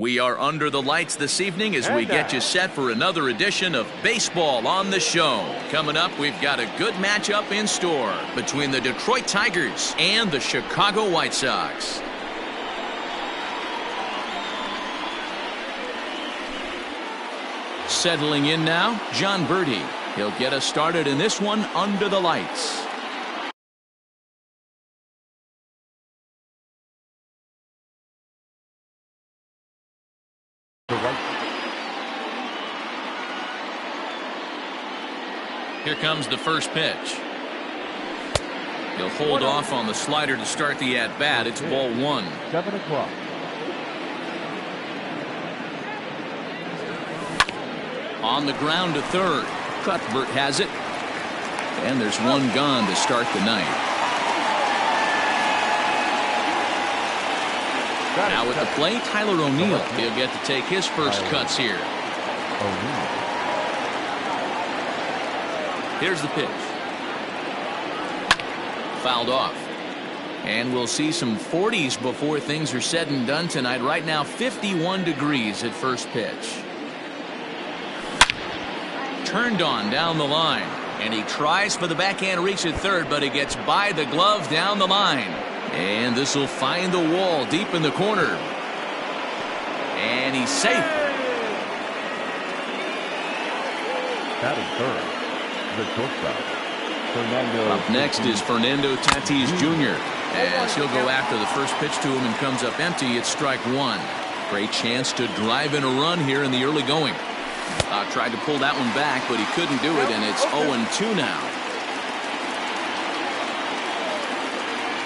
We are under the lights this evening as we get you set for another edition of Baseball on the Show. Coming up, we've got a good matchup in store between the Detroit Tigers and the Chicago White Sox. Settling in now, John Birdie. He'll get us started in this one under the lights. Here comes the first pitch. He'll hold off on the slider to start the at-bat. It's ball one. 7 o'clock. On the ground to third. Cuthbert has it. And there's one gone to start the night. Now at the plate, Tyler O'Neill. He'll get to take his first cuts here. Here's the pitch. Fouled off. And we'll see some 40s before things are said and done tonight. Right now, 51 degrees at first pitch. Turned on down the line. And he tries for the backhand reach at third, but he gets by the glove down the line. And this will find the wall deep in the corner. And he's safe. That is third. The shortstop. Up next is Fernando Tatis Jr. as he'll go after the first pitch to him and comes up empty. It's strike one. Great chance to drive in a run here in the early going. Tried to pull that one back, but he couldn't do it, and it's 0-2 now.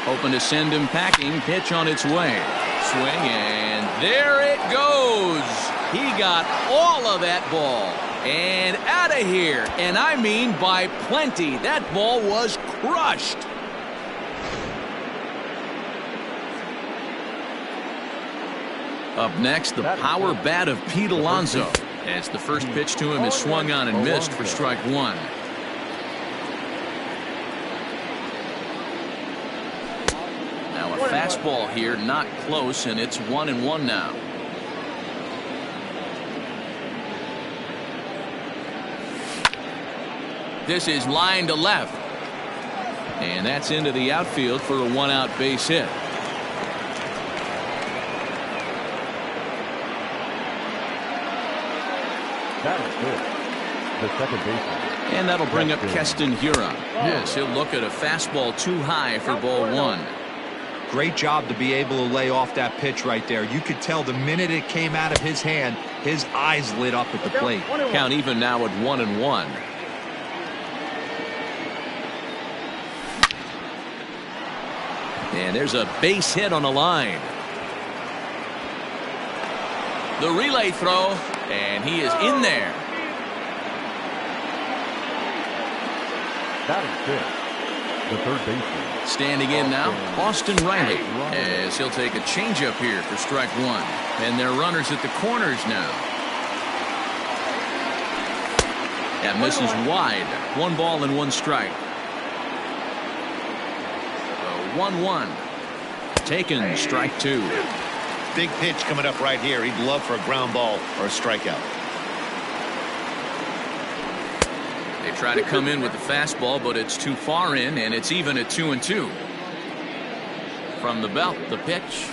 Hoping to send him packing. Pitch on its way. Swing, and there it goes. He got all of that ball. And out of here. And I mean by plenty. That ball was crushed. Up next, the power bat of Pete Alonso. As the first pitch to him is swung on and missed for strike one. Now a fastball here, not close, and it's 1-1 now. This is line to left. And that's into the outfield for a one-out base hit. That is good. The second baseman. And that'll bring up Keston Hiura. Yes, he'll look at a fastball too high for ball one. Great job to be able to lay off that pitch right there. You could tell the minute it came out of his hand, his eyes lit up at the plate. Count even now at 1-1. And there's a base hit on the line. The relay throw, and he is in there. That is good. The third baseman. Standing in now, Austin Riley, as he'll take a changeup here for strike one. And they're runners at the corners now. That misses wide. 1 ball and 1 strike. 1-1. Taken, strike two. Big pitch coming up right here. He'd love for a ground ball or a strikeout. They try to come in with the fastball, but it's too far in, and it's even at 2-2. From the belt, the pitch.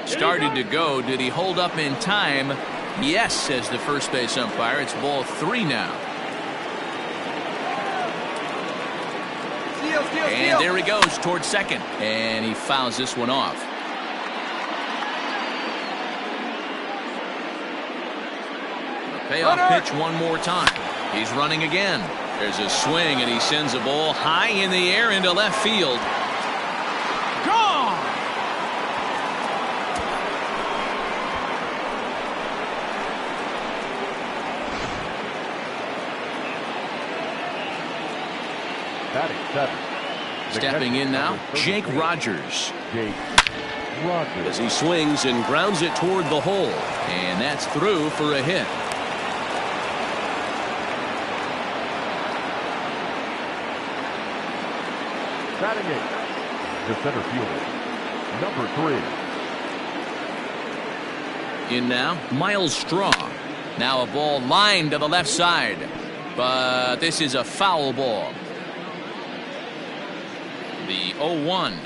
Started to go. Did he hold up in time? Yes, says the first base umpire. It's ball 3 now. And there he goes towards second. And he fouls this one off. A payoff pitch one more time. He's running again. There's a swing, and he sends a ball high in the air into left field. Gone! Batting 7. Stepping in now, Jake Rogers. As he swings and grounds it toward the hole. And that's through for a hit. Batting 8. The center fielder, number 3. In now, Miles Straw. Now a ball lined to the left side. But this is a foul ball. The 0-1.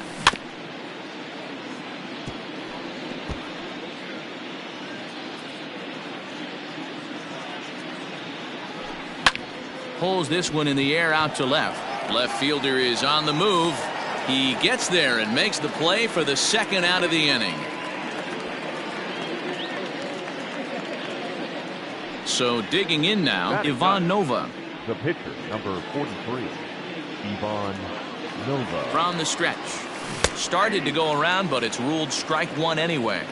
Pulls this one in the air out to left. Left fielder is on the move. He gets there and makes the play for the second out of the inning. So digging in now, Ivan Nova. The pitcher, number 43, Ivan Nova. From the stretch. Started to go around, but it's ruled strike one anyway.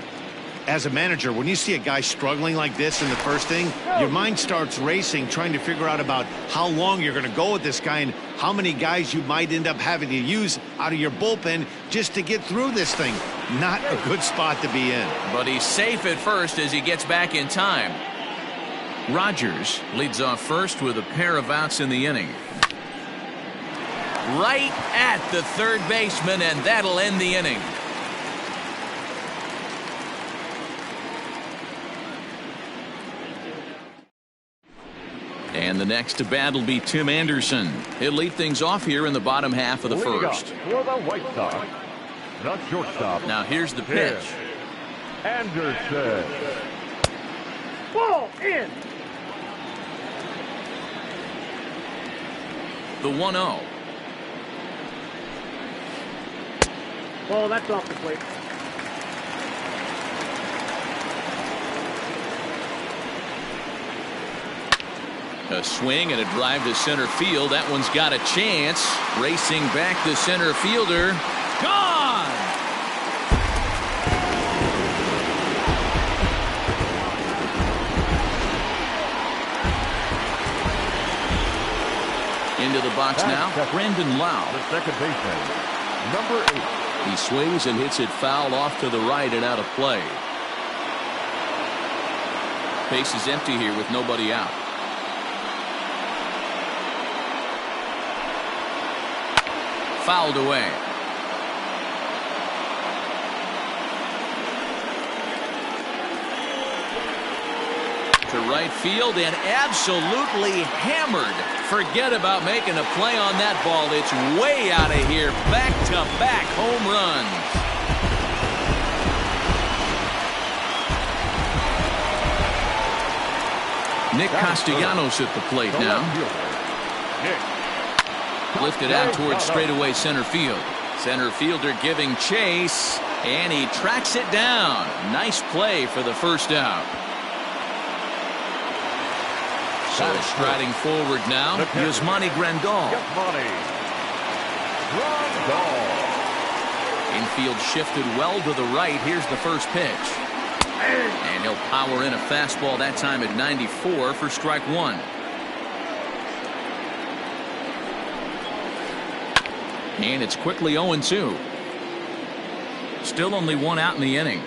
As a manager, when you see a guy struggling like this in the first inning, your mind starts racing, trying to figure out about how long you're going to go with this guy and how many guys you might end up having to use out of your bullpen just to get through this thing. Not a good spot to be in. But he's safe at first as he gets back in time. Rogers leads off first with a pair of outs in the inning. Right at the third baseman, and that'll end the inning. And the next to bat will be Tim Anderson. He'll lead things off here in the bottom half of the first. For the White Sox, the shortstop. Now here's the pitch. Anderson. Ball in. The 1-0. Ball, that's off the plate. A swing and a drive to center field. That one's got a chance. Racing back the center fielder. Gone! Into the box now, Brandon Lau. The second baseman, number 8. He swings and hits it foul off to the right and out of play. Base is empty here with nobody out. Fouled away. To right field and absolutely hammered. Forget about making a play on that ball. It's way out of here. Back-to-back home runs. Nick Castellanos at the plate now. Lifted out towards straightaway center field. Center fielder giving chase, and he tracks it down. Nice play for the first out. So striding forward now, Yasmani Grandal. Infield shifted well to the right. Here's the first pitch. And he'll power in a fastball that time at 94 for strike one. And it's quickly 0-2. Still only one out in the inning.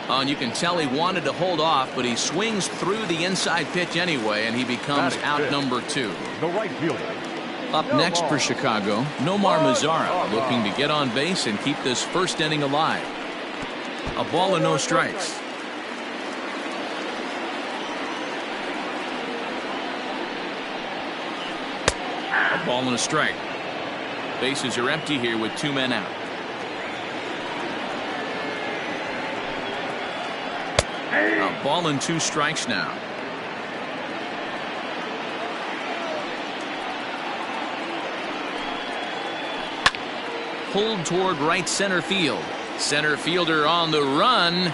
Oh, and you can tell he wanted to hold off, but he swings through the inside pitch anyway, and he becomes out number 2. The right fielder. Up next for Chicago, Nomar Mazara looking to get on base and keep this first inning alive. A ball and no strikes. A ball and a strike. Bases are empty here with 2 men out. A ball and 2 strikes now. Pulled toward right center field. Center fielder on the run,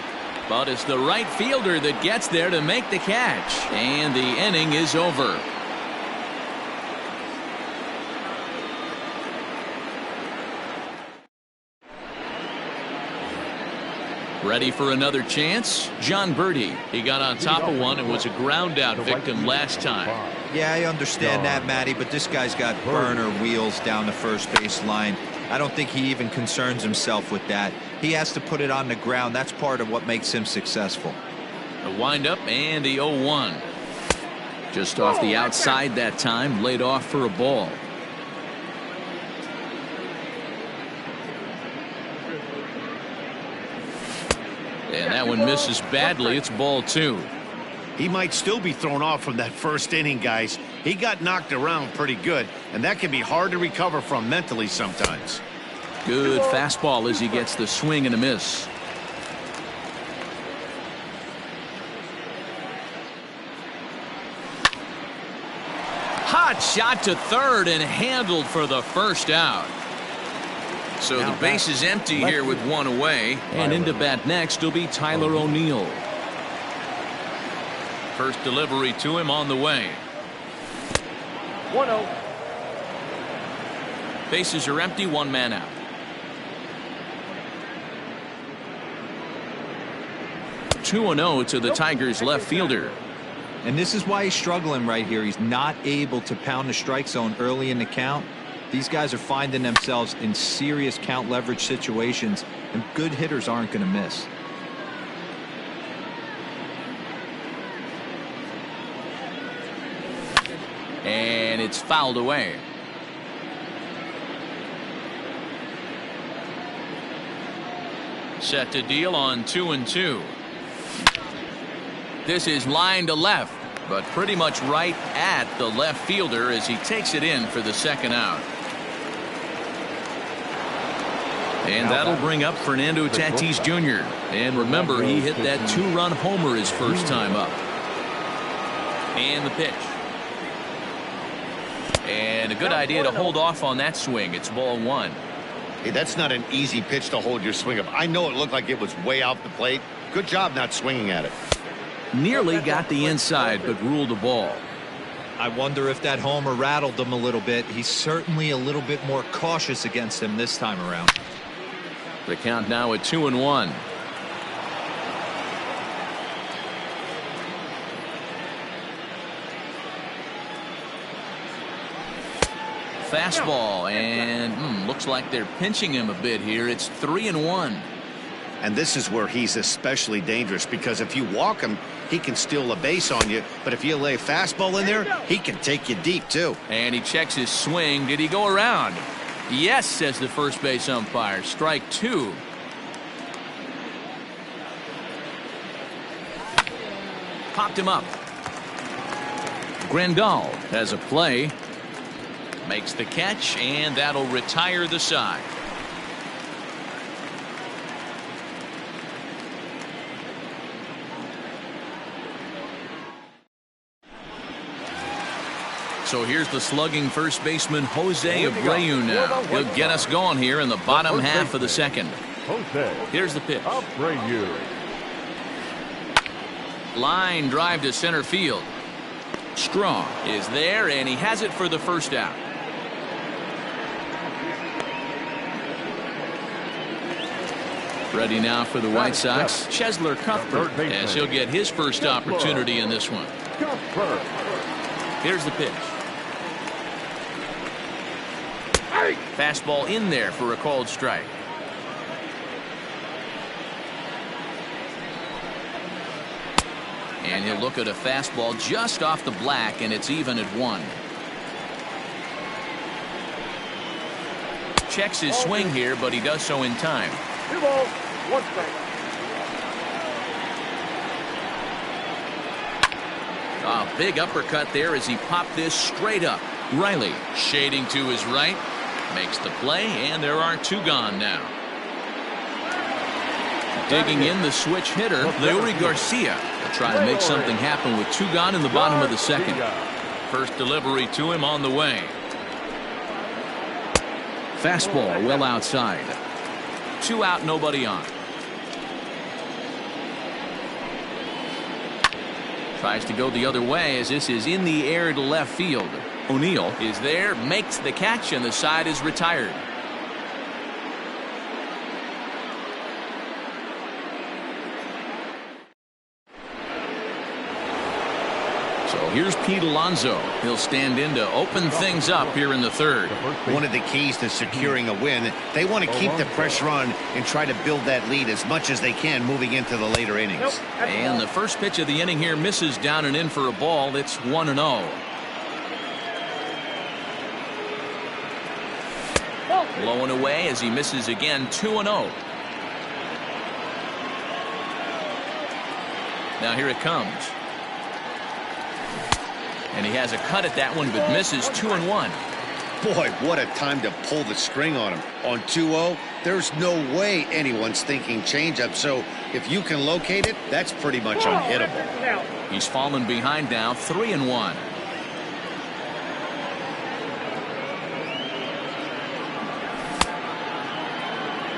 but it's the right fielder that gets there to make the catch. And the inning is over. Ready for another chance? John Birdie. He got on top of one and was a ground out victim last time. Yeah, I understand that, Matty, but this guy's got burner wheels down the first base line. I don't think he even concerns himself with that. He has to put it on the ground. That's part of what makes him successful. The windup and the 0-1. Just off the outside that time, laid off for a ball. And that one misses badly. It's ball 2. He might still be thrown off from that first inning, guys. He got knocked around pretty good, and that can be hard to recover from mentally sometimes. Good fastball as he gets the swing and a miss. Hot shot to third and handled for the first out. So the base is empty here with one away. And into bat next will be Tyler O'Neill. First delivery to him on the way. 1-0. Bases are empty, one man out. Two 2-0 to the Tigers left fielder. And this is why he's struggling right here. He's not able to pound the strike zone early in the count. These guys are finding themselves in serious count leverage situations, and good hitters aren't going to miss. And it's fouled away. Set to deal on 2-2. This is line to left, but pretty much right at the left fielder as he takes it in for the second out. And that'll bring up Fernando Tatis Jr. And remember, he hit that 2-run homer his first time up. And the pitch. And a good idea to hold off on that swing. It's ball 1. Hey, that's not an easy pitch to hold your swing up. I know it looked like it was way off the plate. Good job not swinging at it. Nearly got the inside, but ruled the ball. I wonder if that homer rattled him a little bit. He's certainly a little bit more cautious against him this time around. The count now at 2-1. Fastball, and looks like they're pinching him a bit here. It's 3-1. And this is where he's especially dangerous, because if you walk him, he can steal a base on you. But if you lay a fastball in there, he can take you deep, too. And he checks his swing. Did he go around? Yes, says the first base umpire. Strike 2. Popped him up. Grandal has a play. Makes the catch, and that'll retire the side. So here's the slugging first baseman Jose Abreu now. He'll get us going here in the bottom half of the second. Here's the pitch. Abreu. Line drive to center field. Strong is there, and he has it for the first out. Ready now for the White Sox, Chesler Cuthbert, as he'll get his first opportunity in this one. Here's the pitch. Fastball in there for a called strike. And he'll look at a fastball just off the black, and it's even at 1. Checks his swing here, but he does so in time. 2 balls, 1 strike. A big uppercut there as he popped this straight up. Riley shading to his right, makes the play, and there are 2 gone now. Digging in the switch hitter, Leury Garcia, will try to make something happen with 2 gone in the bottom of the second. First delivery to him on the way. Fastball well outside. 2 out, nobody on. Tries to go the other way as this is in the air to left field. O'Neill is there, makes the catch, and the side is retired. So here's Pete Alonso. He'll stand in to open things up here in the third. One of the keys to securing a win, they want to keep the pressure on and try to build that lead as much as they can moving into the later innings. And the first pitch of the inning here misses down and in for a ball. It's 1-0. Blowing away as he misses again. 2-0. Now here it comes. And he has a cut at that one, but misses 2-1. Boy, what a time to pull the string on him. On 2-0, there's no way anyone's thinking changeup. So if you can locate it, that's pretty much unhittable. He's fallen behind now, 3-1.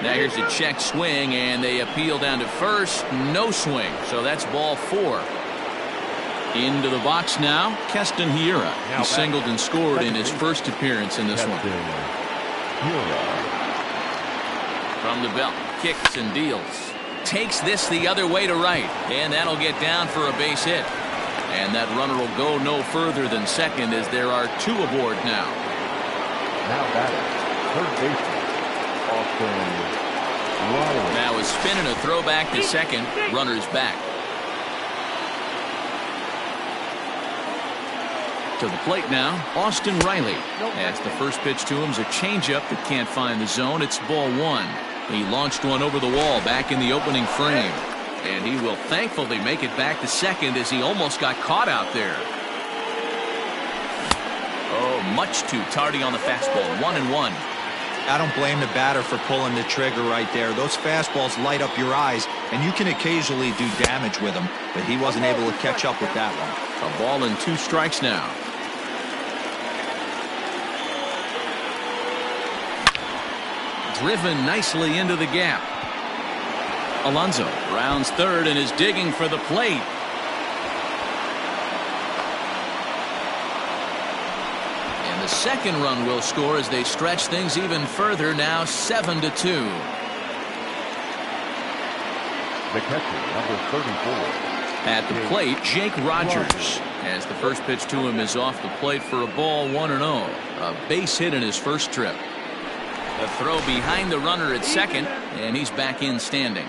Now here's a check swing, and they appeal down to first. No swing, so that's ball 4. Into the box now, Keston Hiura. He singled and scored in his first appearance in this one. From the belt, kicks and deals. Takes this the other way to right, and that'll get down for a base hit. And that runner will go no further than second as there are 2 aboard now. Now batting, third baseman, Austin Riley. Now a spin and a throw back to second. Runner's back. To the plate now, Austin Riley. As the first pitch to him is a changeup that can't find the zone. It's ball 1. He launched one over the wall back in the opening frame. And he will thankfully make it back to second as he almost got caught out there. Oh, much too tardy on the fastball. 1-1. I don't blame the batter for pulling the trigger right there. Those fastballs light up your eyes, and you can occasionally do damage with them, but he wasn't able to catch up with that one. A ball and 2 strikes now. Driven nicely into the gap. Alonso rounds third and is digging for the plate. And the second run will score as they stretch things even further, now 7-2. The catcher, number 34. At the plate, Jake Rogers. As the first pitch to him is off the plate for a ball, 1-0. A base hit in his first trip. A throw behind the runner at second, and he's back in standing.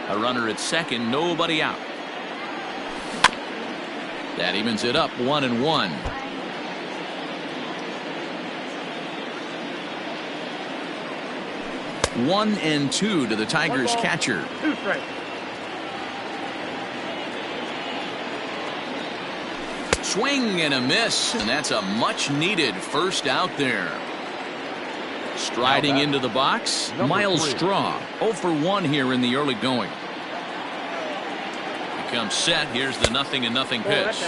A runner at second, nobody out. That evens it up, 1-1. One and 2 to the Tigers catcher. Swing and a miss, and that's a much needed first out there. Striding into the box, Miles Straw. 0 for 1 here in the early going. Becomes set. Here's the 0-0 pitch.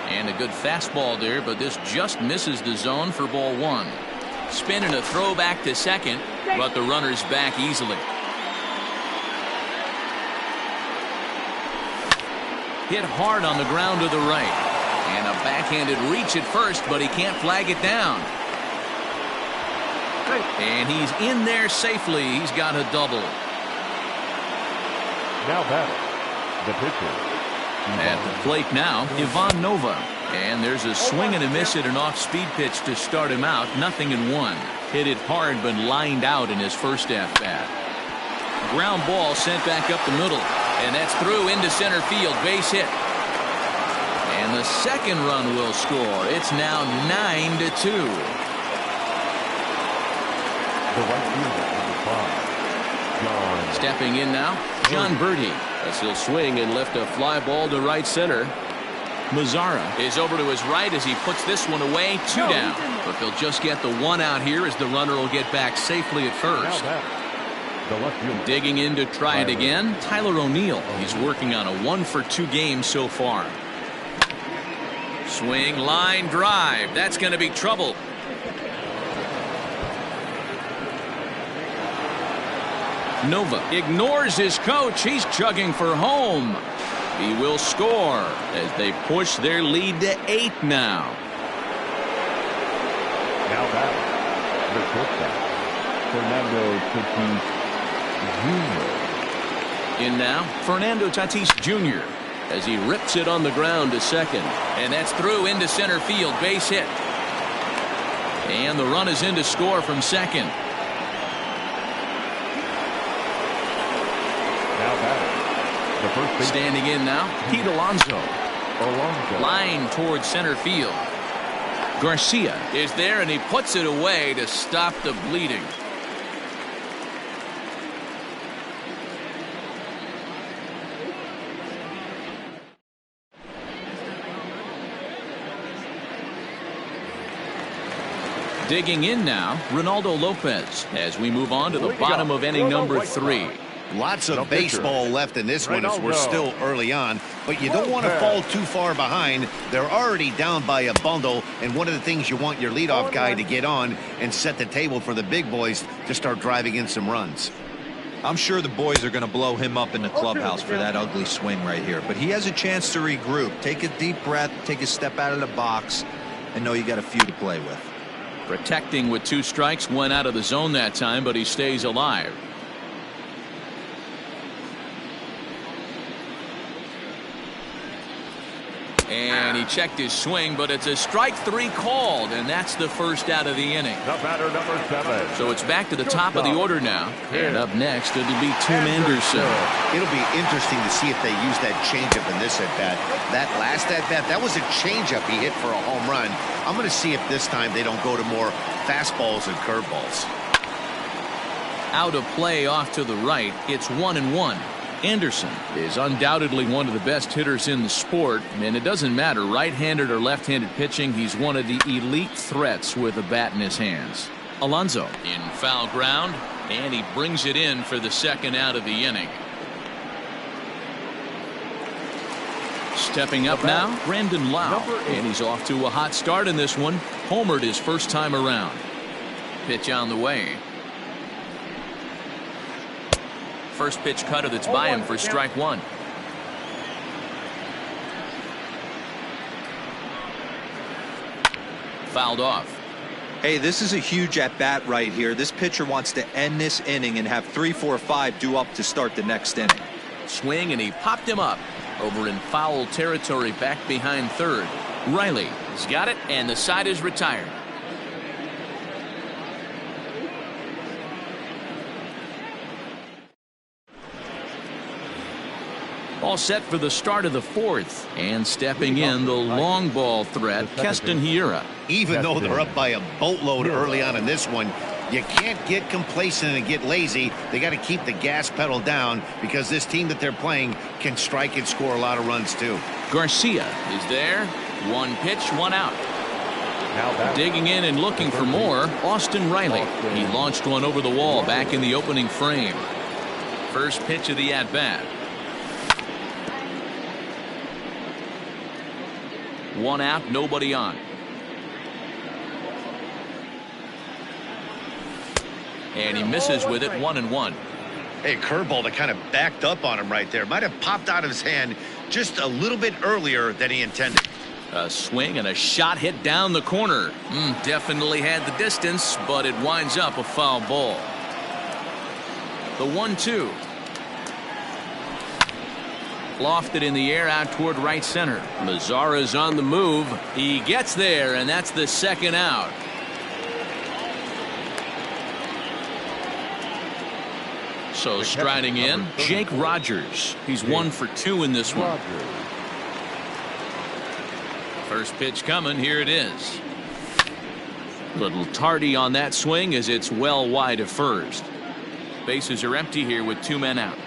And a good fastball there, but this just misses the zone for ball 1. Spin and a throw back to second, but the runner's back easily. Hit hard on the ground to the right. And a backhanded reach at first, but he can't flag it down. And he's in there safely. He's got a double. Now batting, the pitcher. At the plate now, Ivan Nova. And there's a swing and a miss at an off-speed pitch to start him out. 0-1. Hit it hard but lined out in his first at-bat. Ground ball sent back up the middle. And that's through into center field. Base hit. And the second run will score. It's now 9-2. The right fielder, number 5, John. Stepping in now, John Birdie, as he'll swing and lift a fly ball to right center. Mazzara is over to his right as he puts this one away. 2 down, but they'll just get the 1 out here as the runner will get back safely at first. The left fielder. Digging in to try it again, Tyler O'Neill. He's working on a 1 for 2 game so far. Swing, line drive. That's going to be trouble. Nova ignores his coach. He's chugging for home. He will score as they push their lead to 8 now. Now batting, the shortstop, Fernando Tatis Jr. In now, Fernando Tatis Jr. as he rips it on the ground to second. And that's through into center field. Base hit. And the run is in to score from second. The first base. Standing in now, Pete Alonso. Line towards center field. Garcia is there and he puts it away to stop the bleeding. Digging in now, Ronaldo Lopez, as we move on to the bottom of inning number 3. Lots of baseball left in this one as we're still early on, but you don't want to fall too far behind. They're already down by a bundle, and one of the things you want your leadoff guy to get on and set the table for the big boys to start driving in some runs. I'm sure the boys are going to blow him up in the clubhouse for that ugly swing right here, but he has a chance to regroup, take a deep breath, take a step out of the box, and know you got a few to play with. Protecting with 2 strikes, went out of the zone that time, but he stays alive. And he checked his swing, but it's a strike 3 called, and that's the first out of the inning. The batter, number 7. So it's back to the top of the order now. And up next, it'll be Tim Anderson. It'll be interesting to see if they use that changeup in this at-bat. That last at-bat, that was a changeup he hit for a home run. I'm going to see if this time they don't go to more fastballs and curveballs. Out of play off to the right. It's 1-1. Anderson is undoubtedly one of the best hitters in the sport, and it doesn't matter right-handed or left-handed pitching. He's one of the elite threats with a bat in his hands. Alonso in foul ground, and he brings it in for the second out of the inning. Stepping up now, Brandon Lau, and he's off to a hot start in this one. Homered his first time around. Pitch on the way. First pitch cutter that's by him for strike 1. Fouled off. Hey, this is a huge at-bat right here. This pitcher wants to end this inning and have 3, 4, 5 due up to start the next inning. Swing, and he popped him up. Over in foul territory back behind third. Riley has got it, and the side is retired. All set for the start of the 4th, and stepping in the long ball threat, Keston Hiura. Even though they're up by a boatload early on in this one, you can't get complacent and get lazy. They got to keep the gas pedal down because this team that they're playing can strike and score a lot of runs too. Garcia is there. 1 pitch, 1 out. Digging in and looking for more, Austin Riley. He launched one over the wall back in the opening frame. First pitch of the at-bat. 1 out, nobody on. And he misses with it, 1-1. Hey, curveball that kind of backed up on him right there. Might have popped out of his hand just a little bit earlier than he intended. A swing and a shot hit down the corner. Definitely had the distance, but it winds up a foul ball. The 1-2. Lofted in the air out toward right center. Mazara's on the move. He gets there, and that's the second out. So striding in, Jake Rogers. He's 1 for 2 in this one. First pitch coming. Here it is. Little tardy on that swing as it's well wide of first. Bases are empty here with 2 men out.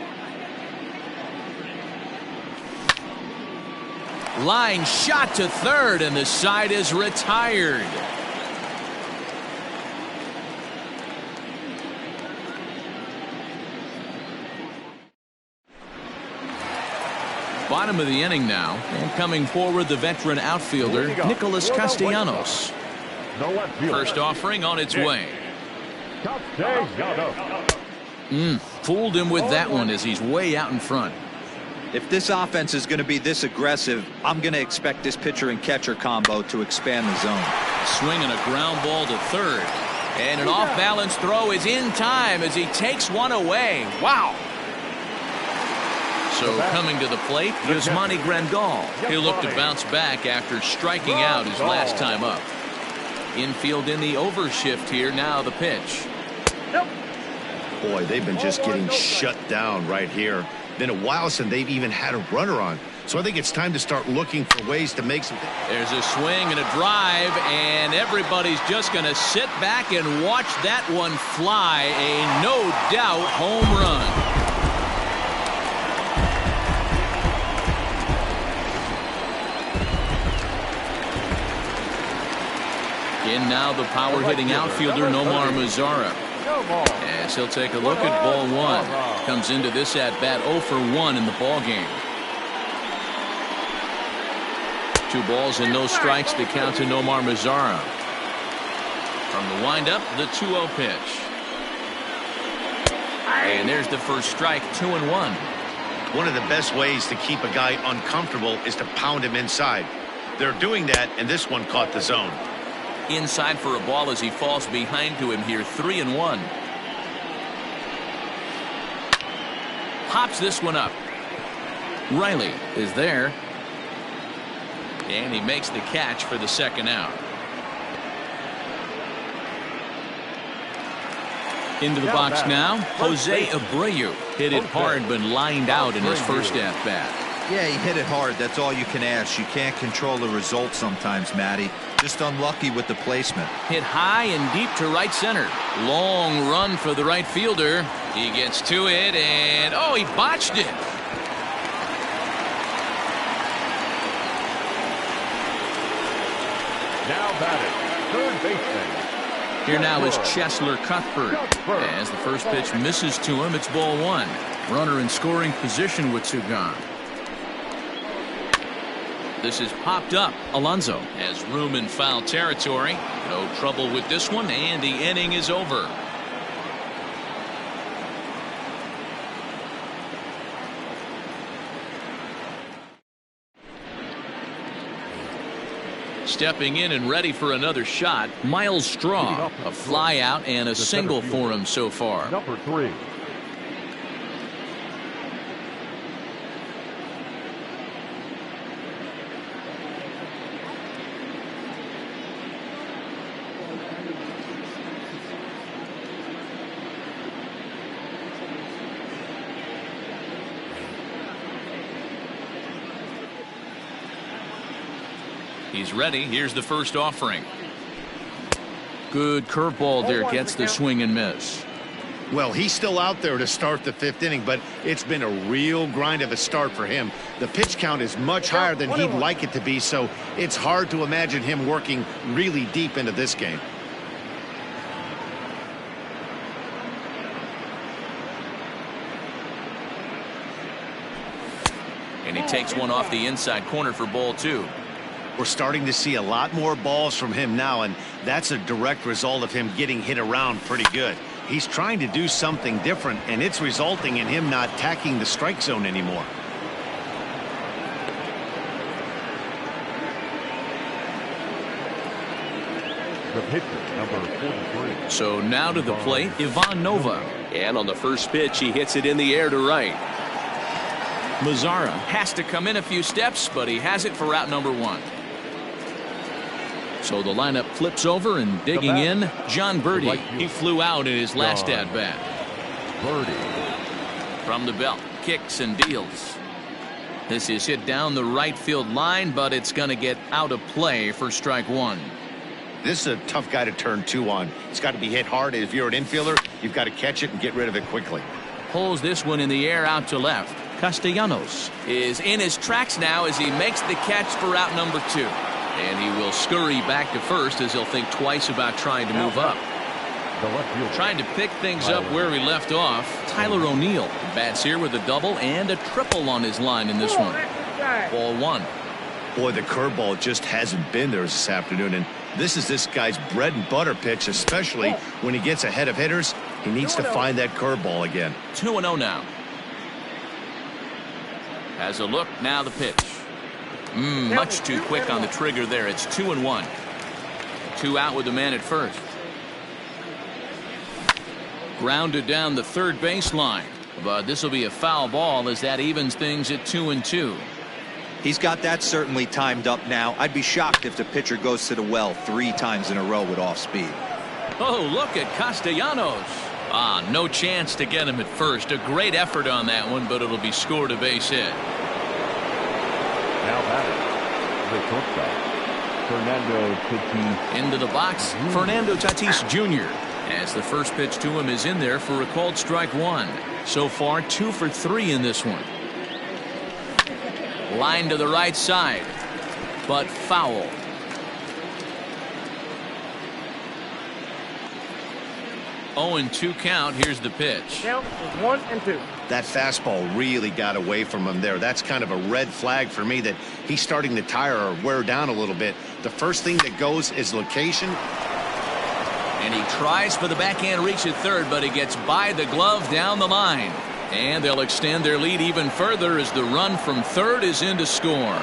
Line shot to third, and the side is retired. Bottom of the inning now, and coming forward the veteran outfielder Nicholas Castellanos. First offering on its way. Fooled him with that one as he's way out in front. If this offense is going to be this aggressive, I'm going to expect this pitcher and catcher combo to expand the zone. Swing and a ground ball to third. And an off-balance throw is in time as he takes one away. Wow. So coming to the plate, Yasmani Grandal. He'll look to bounce back after striking out his last time up. Infield in the overshift here. Now the pitch. Boy, they've been just getting shut down right here. Been a while since they've even had a runner on. So I think it's time to start looking for ways to make some. There's a swing and a drive, and everybody's just going to sit back and watch that one fly. A no doubt home run. In now the power-hitting outfielder Nomar Mazara. No ball. As he'll take a look at ball one. Comes into this at-bat 0 for 1 in the ball game. 2 balls and no strikes to count to Nomar Mazara. From the windup, the 2-0 pitch. And there's the first strike, 2-1. One of the best ways to keep a guy uncomfortable is to pound him inside. They're doing that, and this one caught the zone. Inside for a ball as he falls behind to him here, 3-1. Hops this one up. Riley is there. And he makes the catch for the second out. Into the box now, Jose Abreu. Hit it hard but lined out in his first at-bat. Yeah, he hit it hard. That's all you can ask. You can't control the result sometimes, Matty. Just unlucky with the placement. Hit high and deep to right center. Long run for the right fielder. He gets to it and, oh, he botched it. Now batting, third baseman. Here now is Cheslor Cuthbert. As the first pitch misses to him, it's ball one. Runner in scoring position with 2 gone. This is popped up. Alonso has room in foul territory. No trouble with this one, and the inning is over. Stepping in and ready for another shot, Miles Straw. A fly out and a single for him so far. Number 3. He's ready. Here's the first offering. Good curveball there. Gets the swing and miss. Well, he's still out there to start the 5th inning, but it's been a real grind of a start for him. The pitch count is much higher than he'd like it to be, so it's hard to imagine him working really deep into this game. And he takes one off the inside corner for ball 2. We're starting to see a lot more balls from him now, and that's a direct result of him getting hit around pretty good. He's trying to do something different, and it's resulting in him not tacking the strike zone anymore. The pitcher, number 43. So now to the plate, Ivan Nova. And on the first pitch, he hits it in the air to right. Mazara has to come in a few steps, but he has it for out number 1. So the lineup flips over and digging in, John Birdie. He flew out in his last at-bat. Birdie. From the belt, kicks and deals. This is hit down the right field line, but it's going to get out of play for strike 1. This is a tough guy to turn 2 on. It's got to be hit hard. If you're an infielder, you've got to catch it and get rid of it quickly. Pulls this one in the air out to left. Castellanos is in his tracks now as he makes the catch for out number 2. And he will scurry back to first as he'll think twice about trying to move up. Trying to pick things up where he left off. Tyler O'Neill bats here with a double and a triple on his line in this one. Ball 1. Boy, the curveball just hasn't been there this afternoon, and this is this guy's bread and butter pitch, especially when he gets ahead of hitters. He needs to find that curveball again. 2-0 now. Has a look, now the pitch. Much too quick on the trigger there. It's 2-1. 2 out with the man at first. Grounded down the third baseline. But this will be a foul ball as that evens things at 2-2. He's got that certainly timed up now. I'd be shocked if the pitcher goes to the well 3 times in a row with off speed. Oh, look at Castellanos. No chance to get him at first. A great effort on that one, but it'll be scored a base hit. Now batting, the shortstop, Fernando Tatis. Into the box, Fernando Tatis Jr. as the first pitch to him is in there for a called strike 1. So far 2 for 3 in this one. Line to the right side, but foul. 0-2 count. Here's the pitch. Count is 1-2. That fastball really got away from him there. That's kind of a red flag for me that he's starting to tire or wear down a little bit. The first thing that goes is location. And he tries for the backhand reach at third, but he gets by the glove down the line. And they'll extend their lead even further as the run from third is in to score.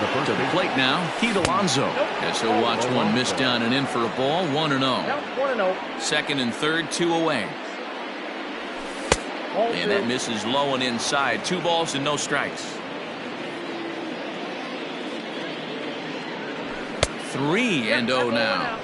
To the plate now, Pete Alonso. As he'll watch one miss down and in for a ball, 1-0. Count 1-0. Second and third, 2 away. And that misses low and inside. 2 balls and no strikes. 3-0 now.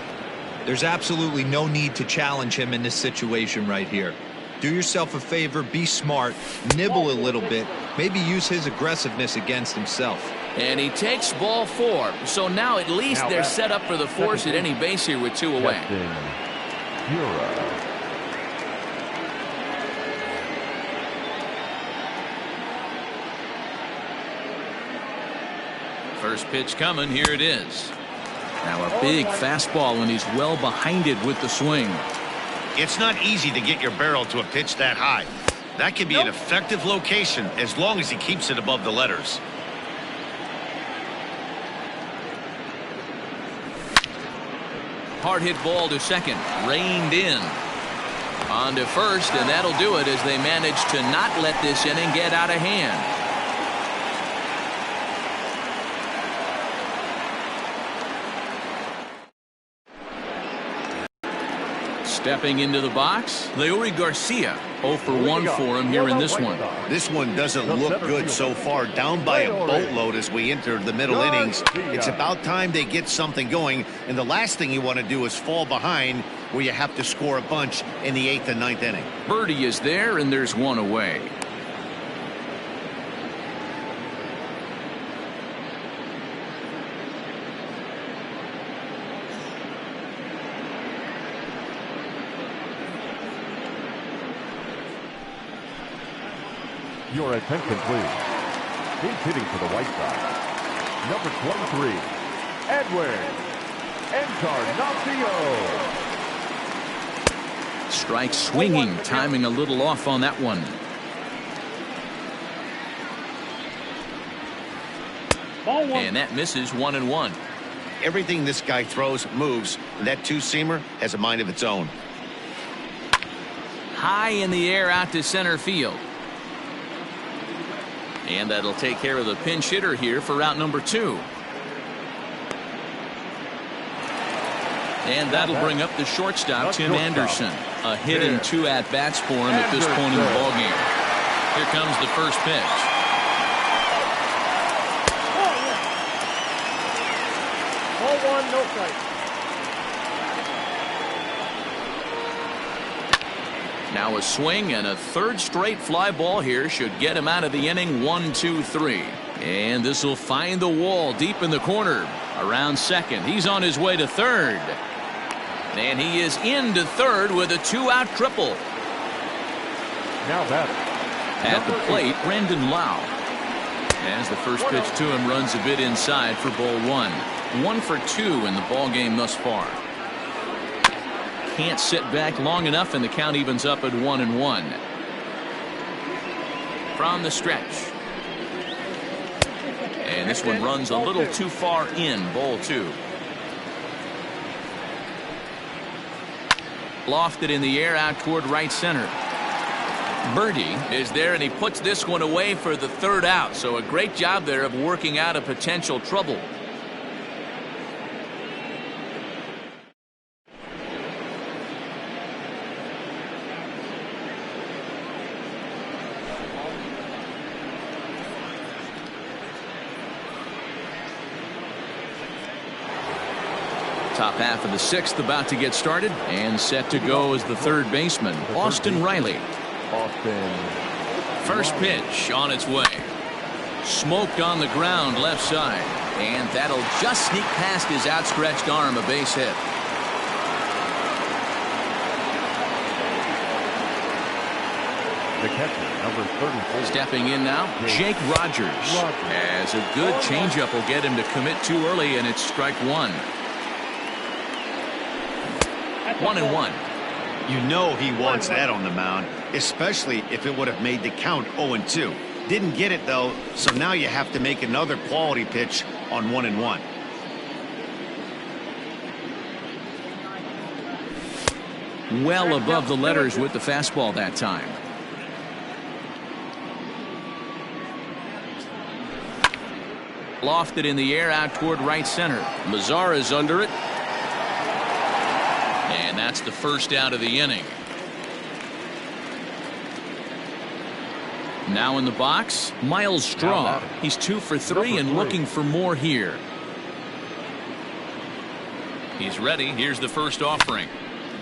There's absolutely no need to challenge him in this situation right here. Do yourself a favor, be smart, nibble a little bit, maybe use his aggressiveness against himself. And he takes ball 4. So now at least they're set up for the force at any base here with 2 away. First pitch coming. Here it is. Now a big fastball, and he's well behind it with the swing. It's not easy to get your barrel to a pitch that high. That can be an effective location as long as he keeps it above the letters. Hard hit ball to second. Reined in. On to first, and that'll do it as they manage to not let this inning get out of hand. Stepping into the box, Leury Garcia. 0 for 1 for him here in this one. This one doesn't look good so far. Down by a boatload as we enter the middle innings. It's about time they get something going. And the last thing you want to do is fall behind where you have to score a bunch in the 8th and 9th inning. Birdie is there, and there's 1 away. Your attention, please. He's hitting for the White Sox. Number 23, Edwin Encarnacion. Strike swinging, timing a little off on that one. And that misses 1-1. Everything this guy throws moves, and that two-seamer has a mind of its own. High in the air out to center field. And that'll take care of the pinch hitter here for route number 2. And that'll bring up the shortstop, Tim Anderson. A hit and 2 at-bats for him at this point in the ballgame. Here comes the first pitch. Ball 1, no strike. Now a swing, and a third straight fly ball here should get him out of the inning. 1-2-3. And this will find the wall deep in the corner. Around second. He's on his way to third. And he is into third with a 2-out triple. Now that At the plate, Brandon Lau. As the first pitch to him runs a bit inside for ball 1. 1 for 2 in the ball game thus far. Can't sit back long enough, and the count evens up at 1-1. From the stretch. And this one runs a little too far in, ball 2. Lofted in the air out toward right center. Birdie is there, and he puts this one away for the 3rd out. So a great job there of working out a potential trouble. Top half of the 6th about to get started, and set to go as the 3rd baseman, Austin Riley. First pitch on its way. Smoked on the ground left side, and that'll just sneak past his outstretched arm, a base hit. the catcher, number 34. Stepping in now, Jake Rogers. As a good changeup will get him to commit too early, and it's strike 1. 1-1. You know he wants that on the mound, especially if it would have made the count 0-2. Didn't get it, though, so now you have to make another quality pitch on 1-1. Well above the letters with the fastball that time. Lofted in the air out toward right center. Mazara's under it. And that's the first out of the inning. Now in the box, Miles Straw. He's 2 for 3 and looking for more here. He's ready. Here's the first offering.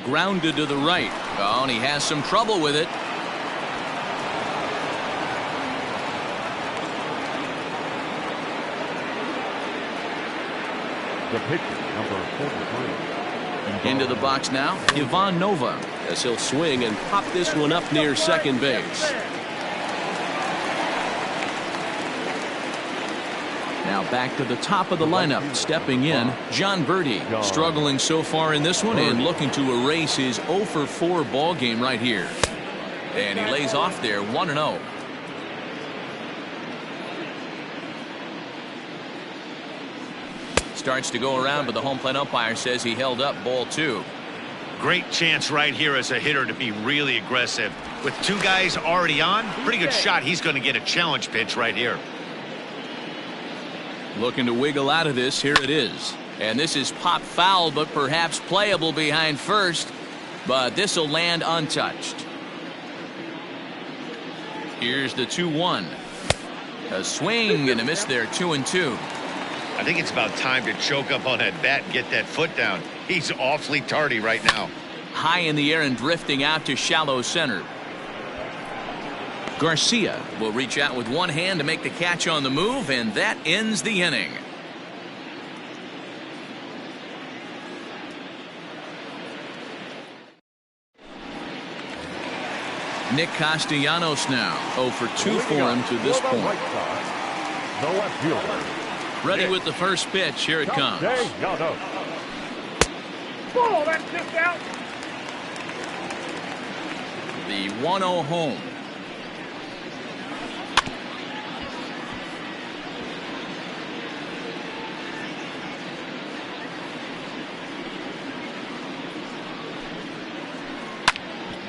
Grounded to the right. Oh, and he has some trouble with it. The pitcher, number 43. Into the box now, Ivan Nova, as he'll swing and pop this one up near second base. Now back to the top of the lineup, stepping in, John Birdie, struggling so far in this one and looking to erase his 0 for 4 ball game right here. And he lays off there, 1-0. Starts to go around, but the home plate umpire says he held up, ball 2. Great chance right here as a hitter to be really aggressive. With 2 guys already on, pretty good shot. He's going to get a challenge pitch right here. Looking to wiggle out of this. Here it is. And this is pop foul, but perhaps playable behind first. But this will land untouched. Here's the 2-1. A swing and a miss there, 2-2. I think it's about time to choke up on that bat and get that foot down. He's awfully tardy right now. High in the air and drifting out to shallow center. Garcia will reach out with one hand to make the catch on the move, and that ends the inning. Nick Castellanos now 0 for 2 for him to this point. The left fielder. Ready with the first pitch. Here it comes. Ball, that's just out. The 1-0 home.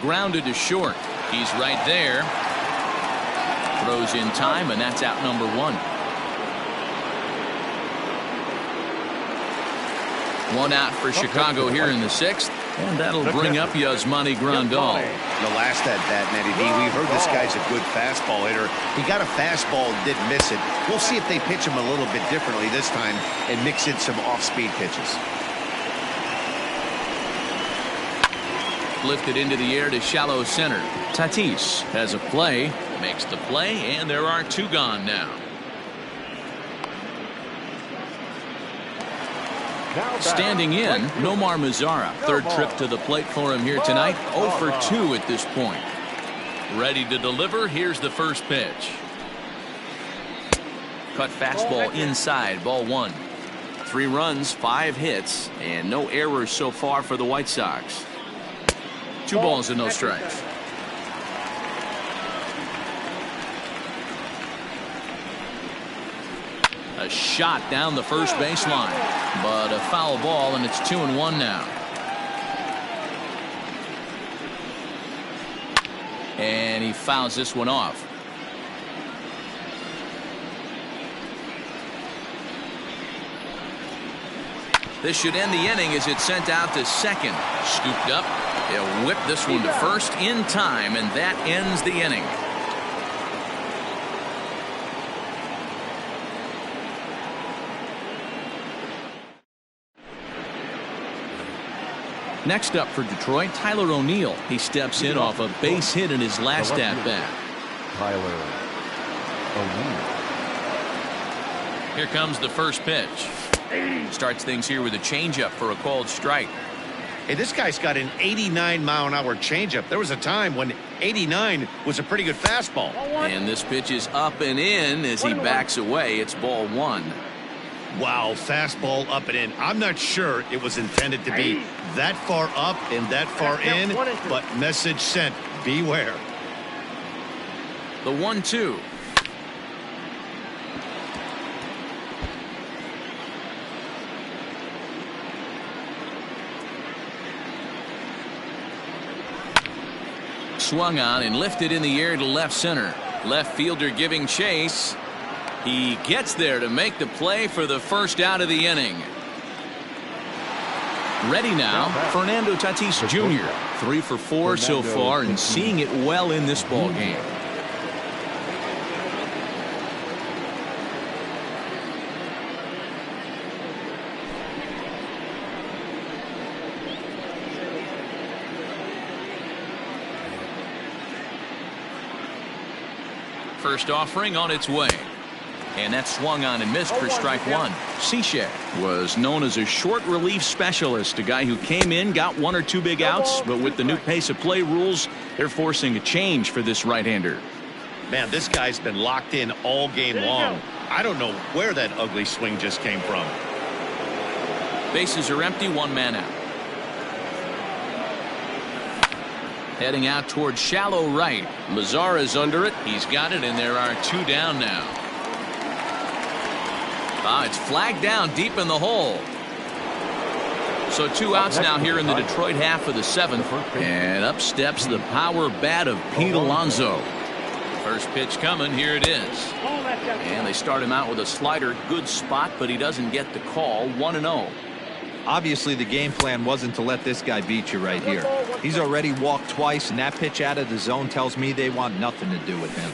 Grounded to short. He's right there. Throws in time, and that's out number 1. 1 out for Chicago here in the 6th, and that'll bring up Yasmani Grandal. The last at bat, Matty D, we've heard this guy's a good fastball hitter. He got a fastball and didn't miss it. We'll see if they pitch him a little bit differently this time and mix in some off-speed pitches. Lifted into the air to shallow center. Tatis has a play, makes the play, and there are 2 gone now. Standing in, Nomar Mazara. 3rd trip to the plate for him here tonight. 0 for 2 at this point. Ready to deliver. Here's the first pitch. Cut fastball inside, ball 1. 3 runs, 5 hits, and no errors so far for the White Sox. 2 balls and no strikes. A shot down the first baseline, but a foul ball, and it's 2-1 now. And he fouls this one off. This should end the inning as it's sent out to second. Scooped up. He'll whip this one to first in time, and that ends the inning. Next up for Detroit, Tyler O'Neill. He steps in off a base hit in his last at-bat. Tyler O'Neill. Here comes the first pitch. Starts things here with a changeup for a called strike. Hey, this guy's got an 89-mile-an-hour changeup. There was a time when 89 was a pretty good fastball. And this pitch is up and in as he backs away. It's ball 1. Wow, fastball up and in. I'm not sure it was intended to be That far up and that far in, but message sent. Beware. The 1-2. Swung on and lifted in the air to left center. Left fielder giving chase. He gets there to make the play for the first out of the inning. Ready now, Fernando Tatis Jr. 3 for 4 so far and seeing it well in this ball game. First offering on its way. And that swung on and missed for strike one. Cishek was known as a short relief specialist, a guy who came in, got 1 or 2 big outs, but with the new pace of play rules, they're forcing a change for this right-hander. Man, this guy's been locked in all game long. I don't know where that ugly swing just came from. Bases are empty, 1 man out. Heading out towards shallow right. Mazara's under it. He's got it, and there are 2 down now. It's flagged down deep in the hole. So 2 outs now here in the Detroit half of the 7th. And up steps the power bat of Pete Alonso. First pitch coming. Here it is. And they start him out with a slider. Good spot, but he doesn't get the call. 1-0. Obviously, the game plan wasn't to let this guy beat you right here. He's already walked twice, and that pitch out of the zone tells me they want nothing to do with him.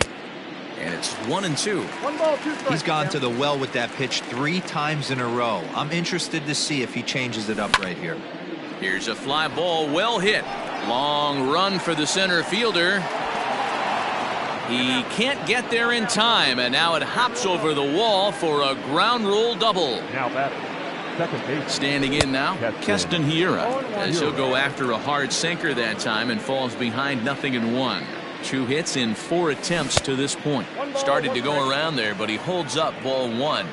And it's 1-2. He's gone to the well with that pitch 3 times in a row. I'm interested to see if he changes it up right here. Here's a fly ball, well hit. Long run for the center fielder. He can't get there in time, and now it hops over the wall for a ground rule double. Now batting. Second base. Standing in now, Keston Hiura, as he'll go after a hard sinker that time and falls behind 0-1. 2 hits in 4 attempts to this point. Started to go around there, but he holds up ball 1.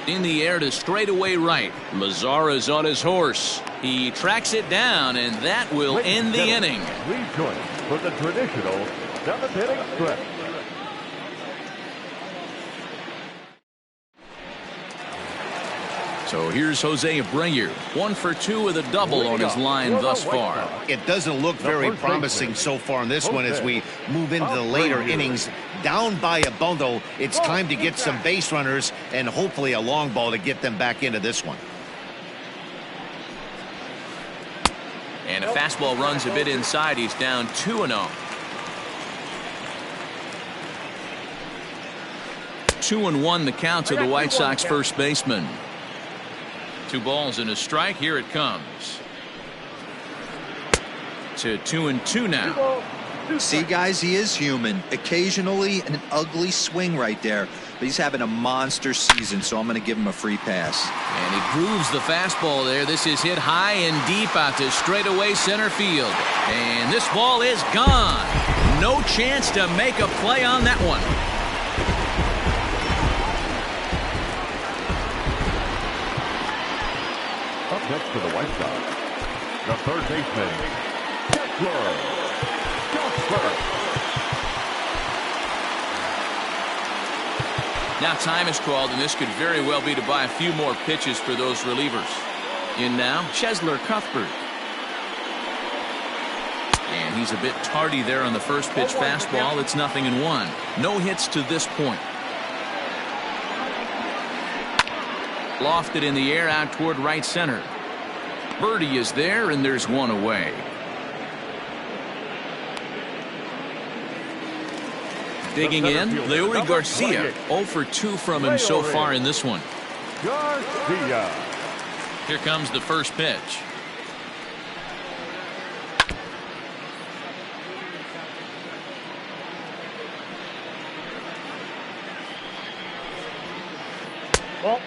In the air to straightaway right. Mazara's on his horse. He tracks it down, and that will end the inning. Please join us for the traditional 7th inning stretch. So here's Jose Abreu, 1 for 2 with a double on his line thus far. It doesn't look very promising so far in this one as we move into the later innings. Down by a bundle, it's time to get some base runners and hopefully a long ball to get them back into this one. And a fastball runs a bit inside. He's down 2-0. 2-1 the count to the White Sox first baseman. 2 balls and a strike. Here it comes. To 2-2 now. See, guys, he is human. Occasionally an ugly swing right there, but he's having a monster season, so I'm going to give him a free pass. And he grooves the fastball there. This is hit high and deep out to straightaway center field. And this ball is gone. No chance to make a play on that one. Up next for the White Sox, the third baseman, Kessler. Now time is called, and this could very well be to buy a few more pitches for those relievers. In now, Chesler Cuthbert. And he's a bit tardy there on the first pitch fastball. It's 0-1. No hits to this point. Lofted in the air out toward right center. Birdie is there, and there's 1 away. Digging in, Leury Garcia. 0 for 2 from him so far in this one. Garcia. Here comes the first pitch. Well,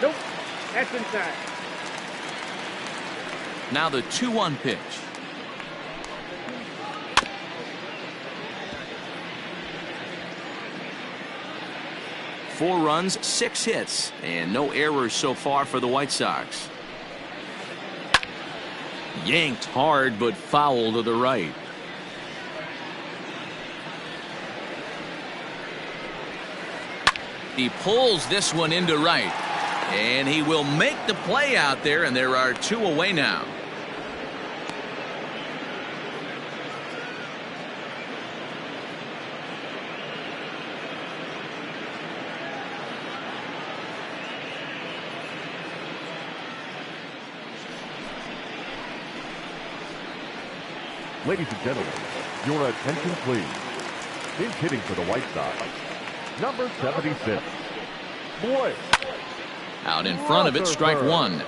nope, that's inside. Now the 2-1 pitch. 4 runs, 6 hits, and no errors so far for the White Sox. Yanked hard, but foul to the right. He pulls this one into right, and he will make the play out there, and there are 2 away now. Ladies and gentlemen, your attention please. He's hitting for the White Sox, number 76, Boyd. Out in front of it, strike 1.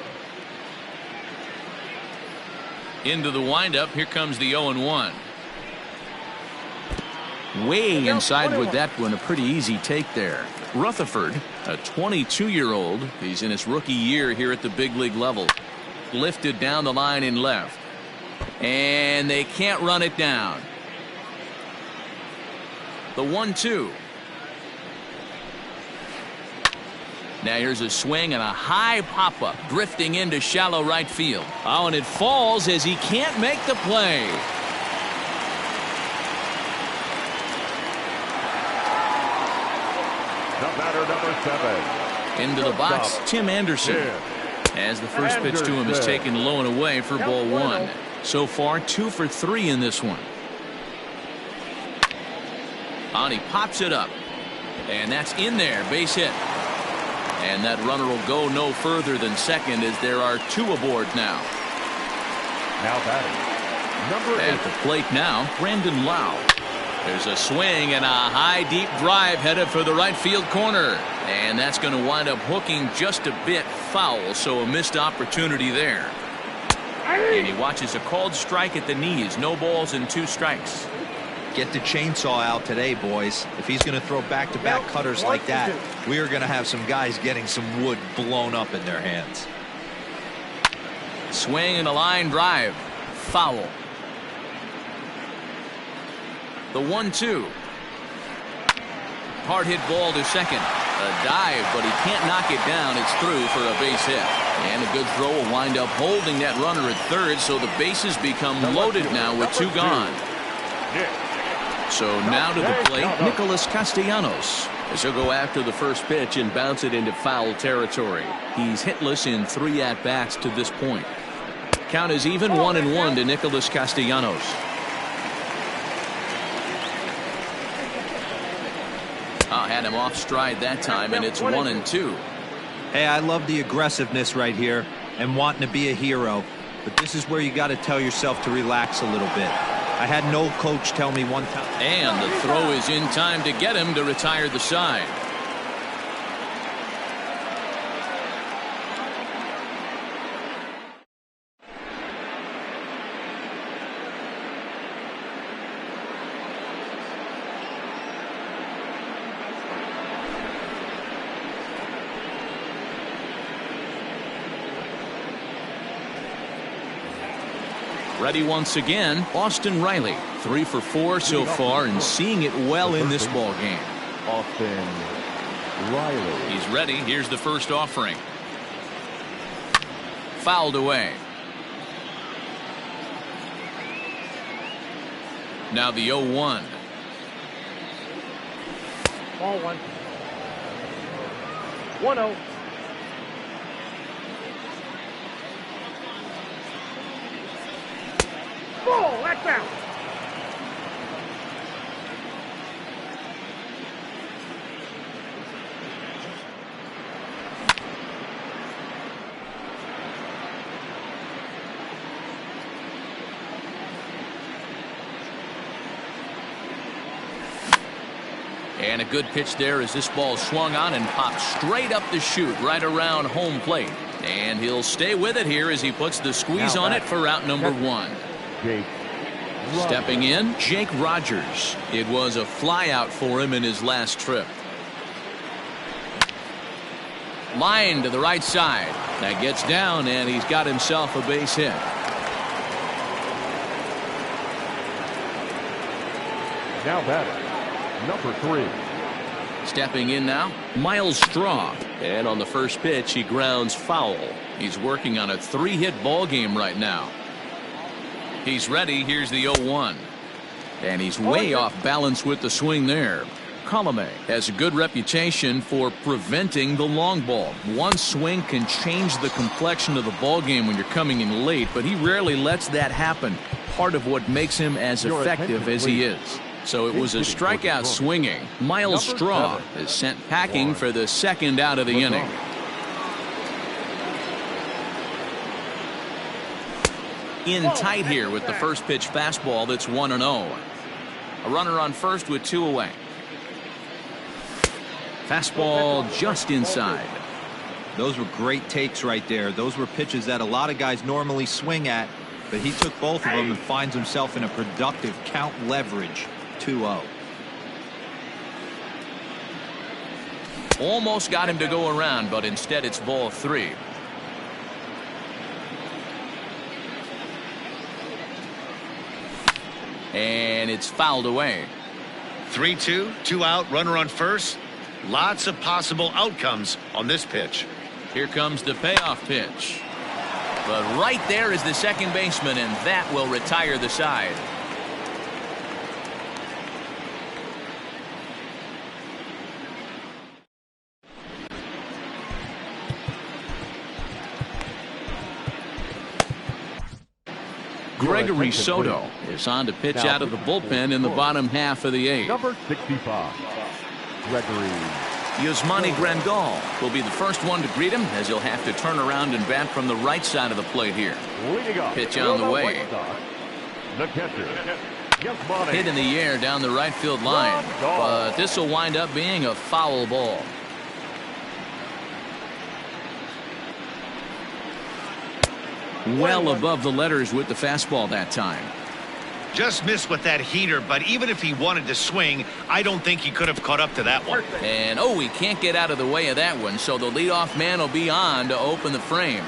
Into the windup, here comes the 0-1. Way inside with that one, a pretty easy take there. Rutherford, a 22-year-old, he's in his rookie year here at the big league level. Lifted down the line in left. And they can't run it down. The 1-2. Now here's a swing and a high pop-up drifting into shallow right field. Oh, and it falls as he can't make the play. The batter, number 7. Into the box, Tim Anderson. As the first pitch to him is taken low and away for ball 1. So far 2 for 3 in this one. And he pops it up, and that's in there, base hit. And that runner will go no further than second as there are 2 aboard now. Now batting, number 8. At the plate now, Brandon Lau. There's a swing and a high deep drive headed for the right field corner, and that's going to wind up hooking just a bit foul, so a missed opportunity there. And he watches a called strike at the knees. No balls and 2 strikes. Get the chainsaw out today, boys. If he's going to throw back-to-back cutters like that, we are going to have some guys getting some wood blown up in their hands. Swing and a line drive. Foul. The 1-2. Hard hit ball to second. A dive, but he can't knock it down. It's through for a base hit. And a good throw will wind up holding that runner at third, so the bases become loaded now with 2 gone. So now to the plate, Nicholas Castellanos, as he'll go after the first pitch and bounce it into foul territory. He's hitless in 3 at-bats to this point. Count is even, 1-1 to Nicholas Castellanos. Had him off stride that time, and it's 1-2. Hey, I love the aggressiveness right here and wanting to be a hero, but this is where you got to tell yourself to relax a little bit. I had no coach tell me one time. And the throw is in time to get him to retire the side. Ready once again, Austin Riley. 3 for 4 so far and seeing it well in this ball game. Austin Riley. He's ready. Here's the first offering. Fouled away. Now the 0-1. Ball 1. 1-0. Ball, that's out. And a good pitch there as this ball swung on and popped straight up the chute right around home plate. And he'll stay with it here as he puts the squeeze on it for route number 1. Stepping in, Jake Rogers. It was a fly out for him in his last trip. Line to the right side. That gets down, and he's got himself a base hit. Now batting, number 3. Stepping in now, Miles Straw. And on the first pitch, he grounds foul. He's working on a 3-hit ball game right now. He's ready. Here's the 0-1. And he's way off balance with the swing there. Colome has a good reputation for preventing the long ball. One swing can change the complexion of the ball game when you're coming in late, but he rarely lets that happen. Part of what makes him as effective as he is. So it was a strikeout swinging. Miles Straw is sent packing for the second out of the inning. In tight here with the first pitch fastball that's 1-0. A runner on first with 2 away. Fastball just inside. Those were great takes right there. Those were pitches that a lot of guys normally swing at, but he took both of them and finds himself in a productive count leverage. 2-0. Almost got him to go around, but instead it's ball 3. And it's fouled away. 3-2, 2 out, runner on first. Lots of possible outcomes on this pitch. Here comes the payoff pitch. But right there is the second baseman, and that will retire the side. Gregory Soto is on to pitch out of the bullpen in the bottom half of the 8th. Number 65, Gregory. Yasmani Grandal will be the first one to greet him, as he'll have to turn around and bat from the right side of the plate here. Pitch on the way. The catcher, Hit in the air down the right field line, but this will wind up being a foul ball. Well above the letters with the fastball that time. Just missed with that heater, but even if he wanted to swing, I don't think he could have caught up to that one. And he can't get out of the way of that one, so the leadoff man will be on to open the frame.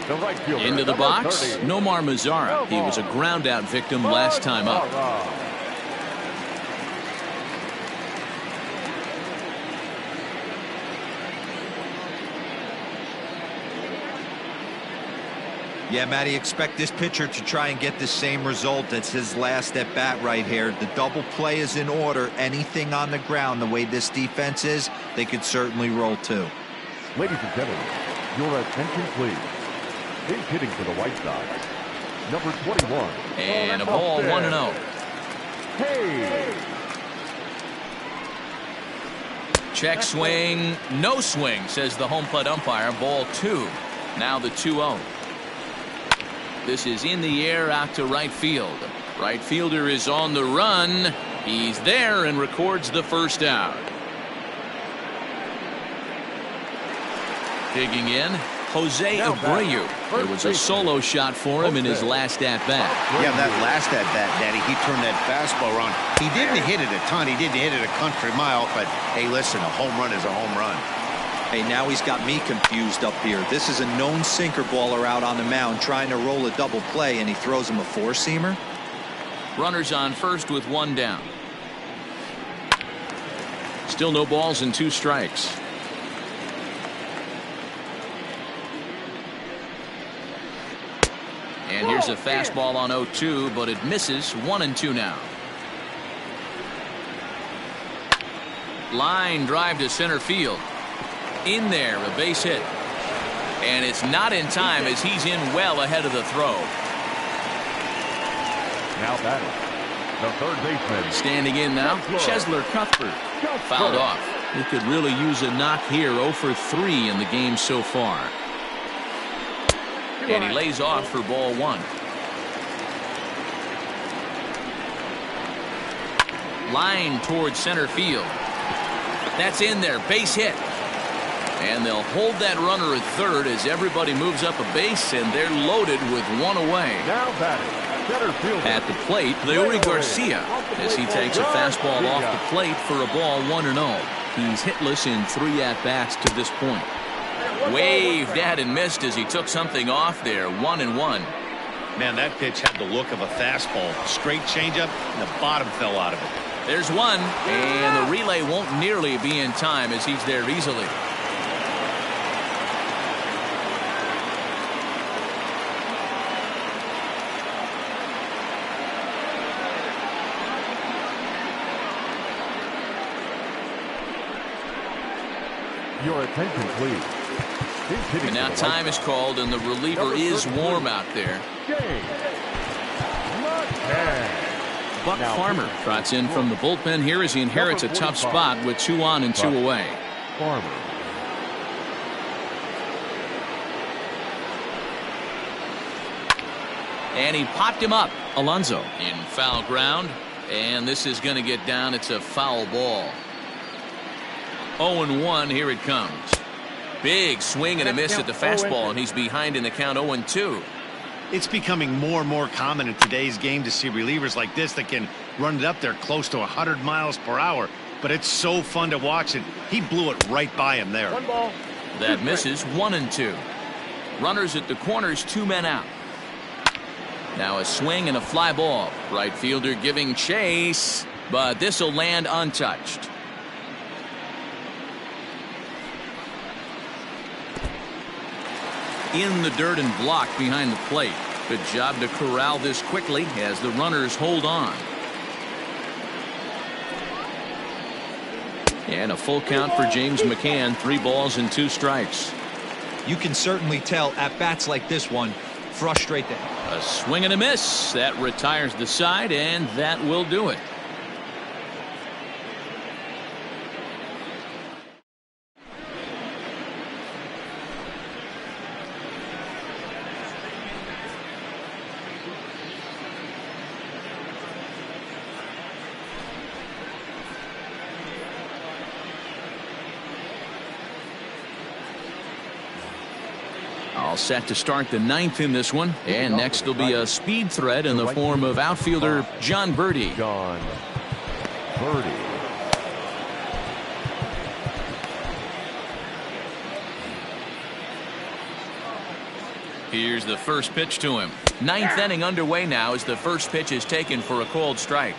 The right fielder, into the box, 30. Nomar Mazara. He was a ground out victim last time up. Yeah, Matty, expect this pitcher to try and get the same result. That's his last at bat right here. The double play is in order. Anything on the ground, the way this defense is, they could certainly roll too. Ladies and gentlemen, your attention please. In hitting for the White Sox, number 21. And a ball 1-0. Hey! Check swing, no swing, says the home plate umpire. Ball 2. Now the 2-0. This is in the air out to right field. Right fielder is on the run. He's there and records the first out. Digging in, Jose Abreu. There was a solo shot for him in his last at-bat. Yeah, that last at-bat, Daddy, he turned that fastball around. He didn't hit it a ton. He didn't hit it a country mile, but hey, listen, a home run is a home run. Hey, now he's got me confused up here. This is a known sinker baller out on the mound trying to roll a double play, and he throws him a four-seamer. Runners on first with 1 down. Still no balls and 2 strikes. And here's a fastball on 0-2, but it misses. 1-2 now. Line drive to center field. In there, a base hit. And it's not in time as he's in well ahead of the throw. Now batting, the third baseman. Standing in now, Chesler Cuthbert. Fouled off. He could really use a knock here. 0 for 3 in the game so far. And he lays off for ball 1. Line towards center field. That's in there. Base hit. And they'll hold that runner at third as everybody moves up a base, and they're loaded with 1 away. Now batting, center fielder. At the plate, Leury Garcia, as he takes a fastball off the plate for a ball 1-0. He's hitless in 3 at-bats to this point. Waved at and missed as he took something off there. 1-1. Man, that pitch had the look of a fastball. Straight changeup, and the bottom fell out of it. There's one, and the relay won't nearly be in time as he's there easily. Your attention, please. And now time is called, and the reliever is warm out there. Buck Farmer trots in from the bullpen here as he inherits a tough spot with 2 on and 2 away. Farmer. And he popped him up. Alonso in foul ground, and this is going to get down. It's a foul ball. 0-1, here it comes. Big swing and a miss at the fastball, and he's behind in the count 0-2. It's becoming more and more common in today's game to see relievers like this that can run it up there close to 100 miles per hour. But it's so fun to watch it. He blew it right by him there. 1 ball. That misses. 1-2. Runners at the corners, 2 men out. Now a swing and a fly ball. Right fielder giving chase, but this will land untouched. In the dirt and blocked behind the plate. Good job to corral this quickly as the runners hold on. And a full count for James McCann. 3 balls and 2 strikes. You can certainly tell at bats like this one frustrate them. A swing and a miss. That retires the side, and that will do it. All set to start the 9th in this one, and next will be a speed threat in the form of outfielder John Birdie. John Birdie. Here's the first pitch to him. 9th inning underway now as the first pitch is taken for a called strike.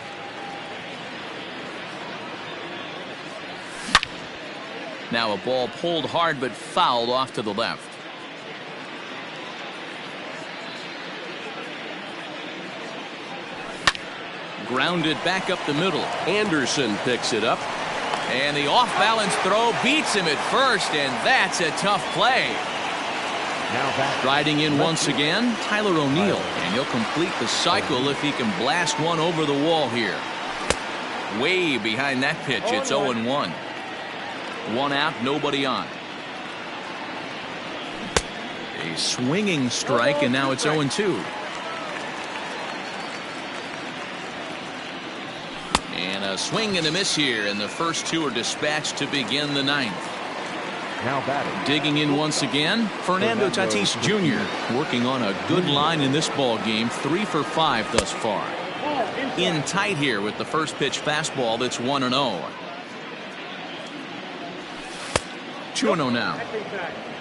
Now a ball pulled hard but fouled off to the left. Grounded back up the middle. Anderson picks it up. And the off-balance throw beats him at first, and that's a tough play. Riding in once again, Tyler O'Neill, and he'll complete the cycle if he can blast one over the wall here. Way behind that pitch, it's 0-1. 1 out, nobody on. A swinging strike, and now it's 0-2. And a swing and a miss here, and the first 2 are dispatched to begin the 9th. Now batting. Digging in once again, Fernando Tatis Jr. working on a good line in this ball game. 3 for 5 thus far. In tight here with the first pitch fastball that's 1-0. 2-0 now.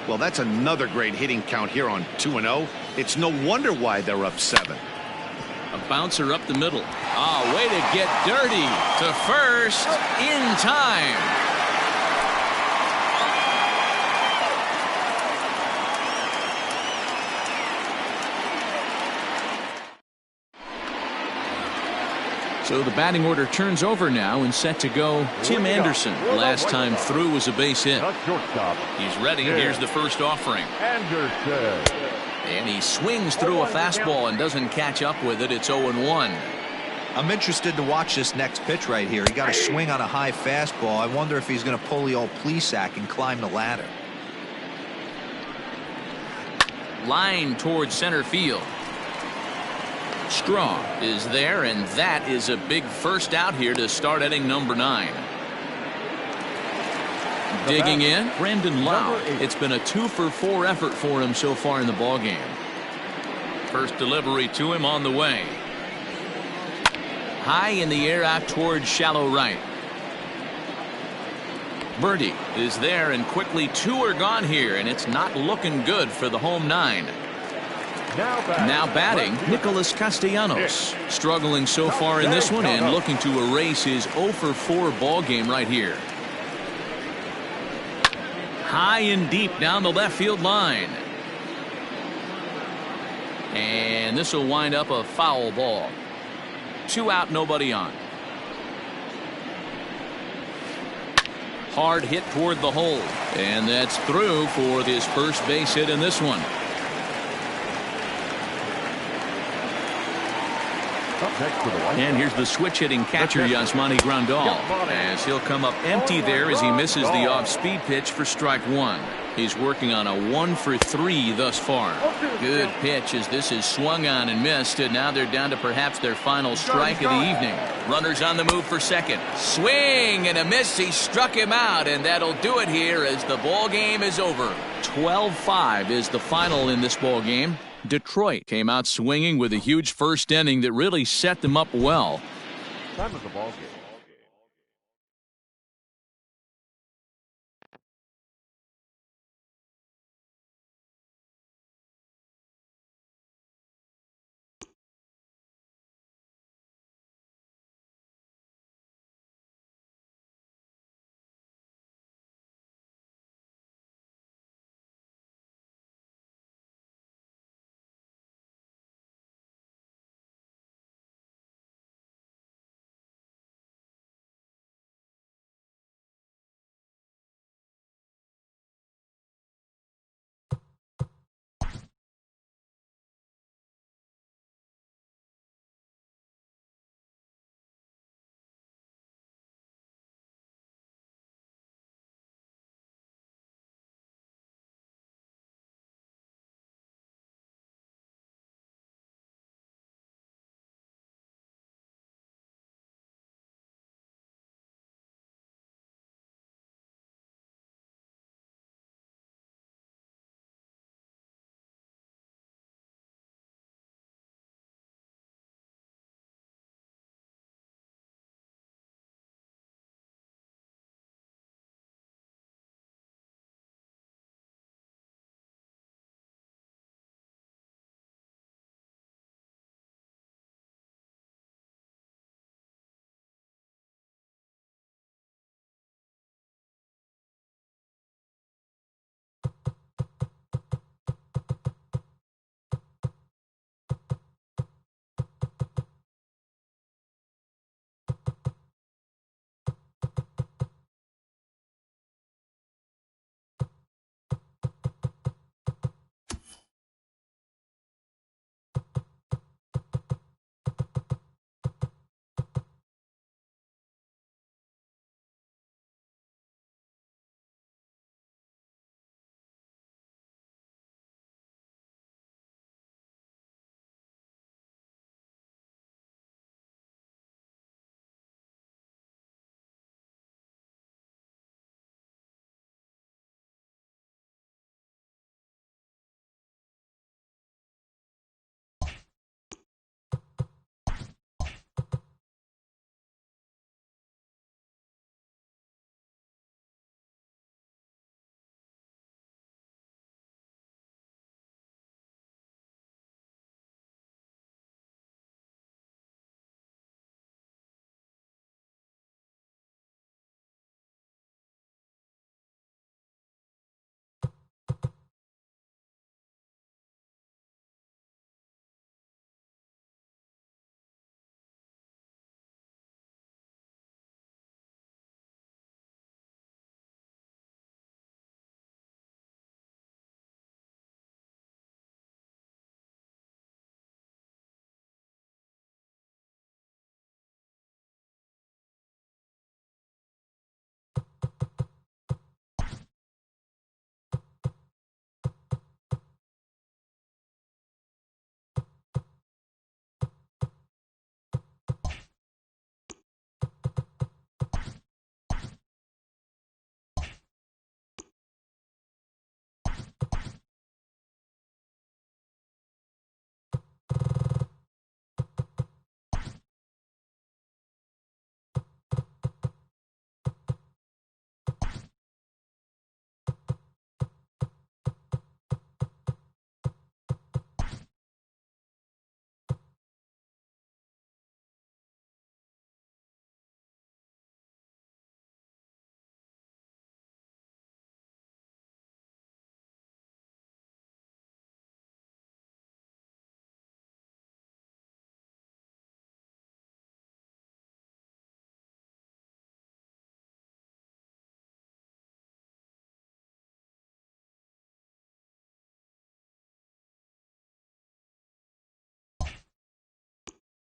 Well, that's another great hitting count here on 2-0. It's no wonder why they're up 7. A bouncer up the middle. Ah, way to get dirty to first in time. So the batting order turns over now and set to go. Tim Anderson. Last time through was a base hit. He's ready. Here's the first offering. Anderson. And he swings through a fastball and doesn't catch up with it. It's 0-1. I'm interested to watch this next pitch right here. He got a swing on a high fastball. I wonder if he's going to pull the old Plesac and climb the ladder. Line towards center field. Straw is there, and that is a big first out here to start inning number 9. Digging in, Brandon Lau. It's been a 2 for 4 effort for him so far in the ballgame. First delivery to him on the way. High in the air out towards shallow right. Birdie is there, and quickly 2 are gone here, and it's not looking good for the home 9. Now batting, Nicholas Castellanos. Struggling so far in this one and looking to erase his 0 for 4 ball game right here. High and deep down the left field line. And this will wind up a foul ball. 2 out, nobody on. Hard hit toward the hole. And that's through for his first base hit in this one. And here's the switch hitting catcher Yasmani Grandal, as he'll come up empty there as he misses the off-speed pitch for strike 1. He's working on a 1 for 3 thus far. Good pitch as this is swung on and missed, and now they're down to perhaps their final strike of the evening. Runners on the move for second. Swing and a miss. He struck him out, and that'll do it here as the ball game is over. 12-5 is the final in this ball game. Detroit came out swinging with a huge first inning that really set them up well. Time of the ball game.